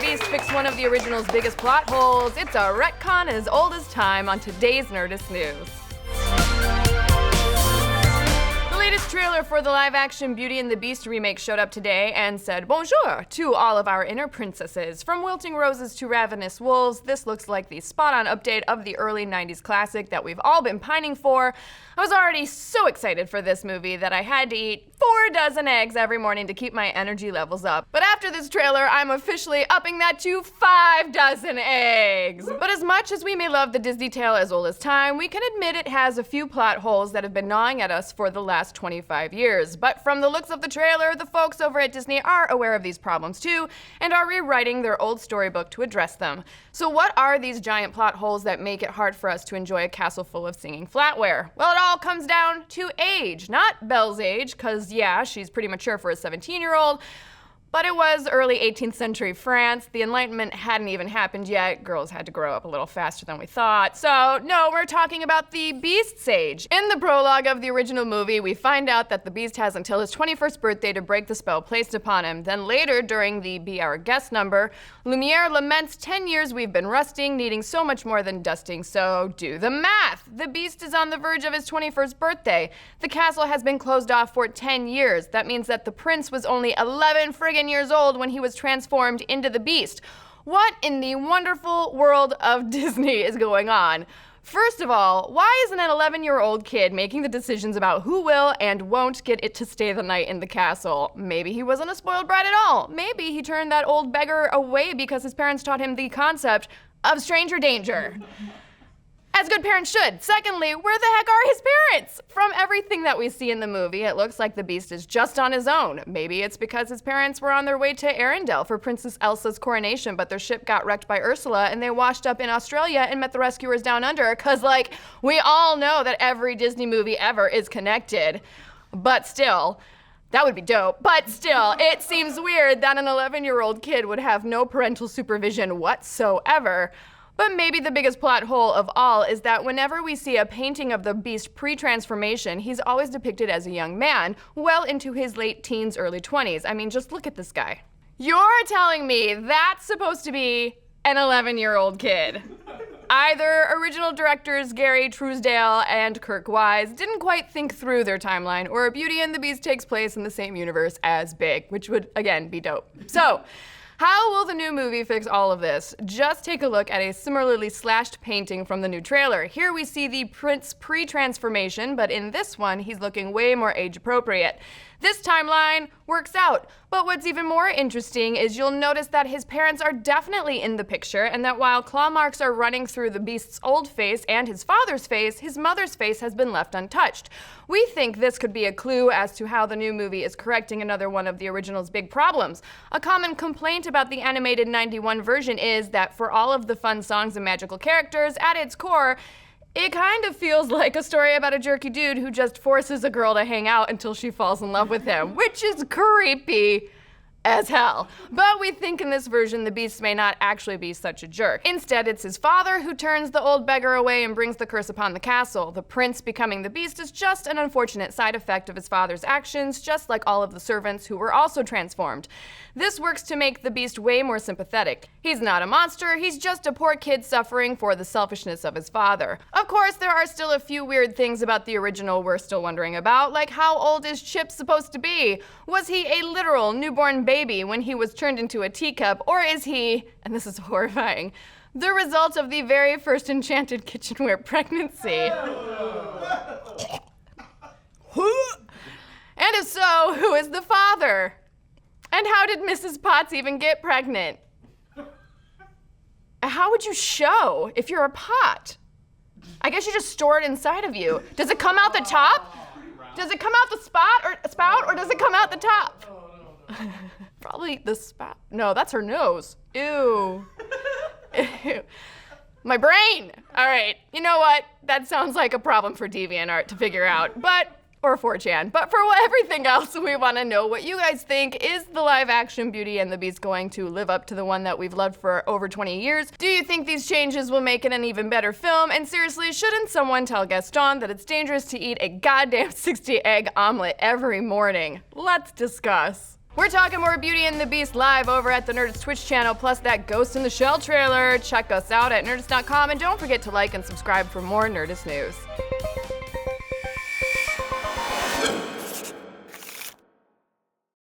Beast fixed one of the original's biggest plot holes. It's a retcon as old as time on today's Nerdist News. The latest trailer for the live-action Beauty and the Beast remake showed up today and said bonjour to all of our inner princesses. From wilting roses to ravenous wolves, this looks like the spot-on update of the early 90s classic that we've all been pining for. I was already so excited for this movie that I had to eat 4 dozen eggs every morning to keep my energy levels up. But after this trailer, I'm officially upping that to 5 dozen eggs. But as much as we may love the Disney tale as old as time, we can admit it has a few plot holes that have been gnawing at us for the last 25 years. But from the looks of the trailer, the folks over at Disney are aware of these problems too, and are rewriting their old storybook to address them. So what are these giant plot holes that make it hard for us to enjoy a castle full of singing flatware? Well, it all comes down to age. Not Belle's age, because yeah, she's pretty mature for a 17-year-old, but it was early 18th century France. The Enlightenment hadn't even happened yet. Girls had to grow up a little faster than we thought. So no, we're talking about the Beast's age. In the prologue of the original movie, we find out that the Beast has until his 21st birthday to break the spell placed upon him. Then later, during the Be Our Guest number, Lumiere laments 10 years we've been rusting, needing so much more than dusting. So do the math. The Beast is on the verge of his 21st birthday. The castle has been closed off for 10 years. That means that the prince was only 11 friggin' years old when he was transformed into the Beast. What in the wonderful world of Disney is going on? First of all, why isn't an 11-year-old kid making the decisions about who will and won't get it to stay the night in the castle? Maybe he wasn't a spoiled brat at all. Maybe he turned that old beggar away because his parents taught him the concept of stranger danger. As good parents should. Secondly, where the heck are his parents? From everything that we see in the movie, it looks like the Beast is just on his own. Maybe it's because his parents were on their way to Arendelle for Princess Elsa's coronation, but their ship got wrecked by Ursula and they washed up in Australia and met the rescuers down under, cause like, we all know that every Disney movie ever is connected. But still, that would be dope. But still, it seems weird that an 11-year-old kid would have no parental supervision whatsoever. But maybe the biggest plot hole of all is that whenever we see a painting of the Beast pre-transformation, he's always depicted as a young man, well into his late teens, early 20s. I mean, just look at this guy. You're telling me that's supposed to be an 11-year-old kid? Either original directors Gary Truesdale and Kirk Wise didn't quite think through their timeline, or Beauty and the Beast takes place in the same universe as Big, which would, again, be dope. So, how will the new movie fix all of this? Just take a look at a similarly slashed painting from the new trailer. Here we see the prince pre-transformation, but in this one, he's looking way more age-appropriate. This timeline works out, but what's even more interesting is you'll notice that his parents are definitely in the picture, and that while claw marks are running through the Beast's old face and his father's face, his mother's face has been left untouched. We think this could be a clue as to how the new movie is correcting another one of the original's big problems. A common complaint about the animated 91 version is that for all of the fun songs and magical characters, at its core, it kind of feels like a story about a jerky dude who just forces a girl to hang out until she falls in love with him, which is creepy as hell. But we think in this version the Beast may not actually be such a jerk. Instead, it's his father who turns the old beggar away and brings the curse upon the castle. The prince becoming the Beast is just an unfortunate side effect of his father's actions, just like all of the servants who were also transformed. This works to make the Beast way more sympathetic. He's not a monster, he's just a poor kid suffering for the selfishness of his father. Of course, there are still a few weird things about the original we're still wondering about, like how old is Chip supposed to be? Was he a literal newborn baby when he was turned into a teacup, or is he, and this is horrifying, the result of the very first enchanted kitchenware pregnancy? And if so, who is the father? And how did Mrs. Potts even get pregnant? How would you show if you're a pot? I guess you just store it inside of you. Does it come out the top? Does it come out the spout, or does it come out the top? Probably the spout. No, that's her nose. Ew. Ew. My brain. All right, you know what? That sounds like a problem for DeviantArt to figure out, or 4chan. But for everything else, we want to know what you guys think. Is the live-action Beauty and the Beast going to live up to the one that we've loved for over 20 years? Do you think these changes will make it an even better film? And seriously, shouldn't someone tell Gaston that it's dangerous to eat a goddamn 60-egg omelet every morning? Let's discuss. We're talking more Beauty and the Beast live over at the Nerdist Twitch channel, plus that Ghost in the Shell trailer. Check us out at Nerdist.com, and don't forget to like and subscribe for more Nerdist news.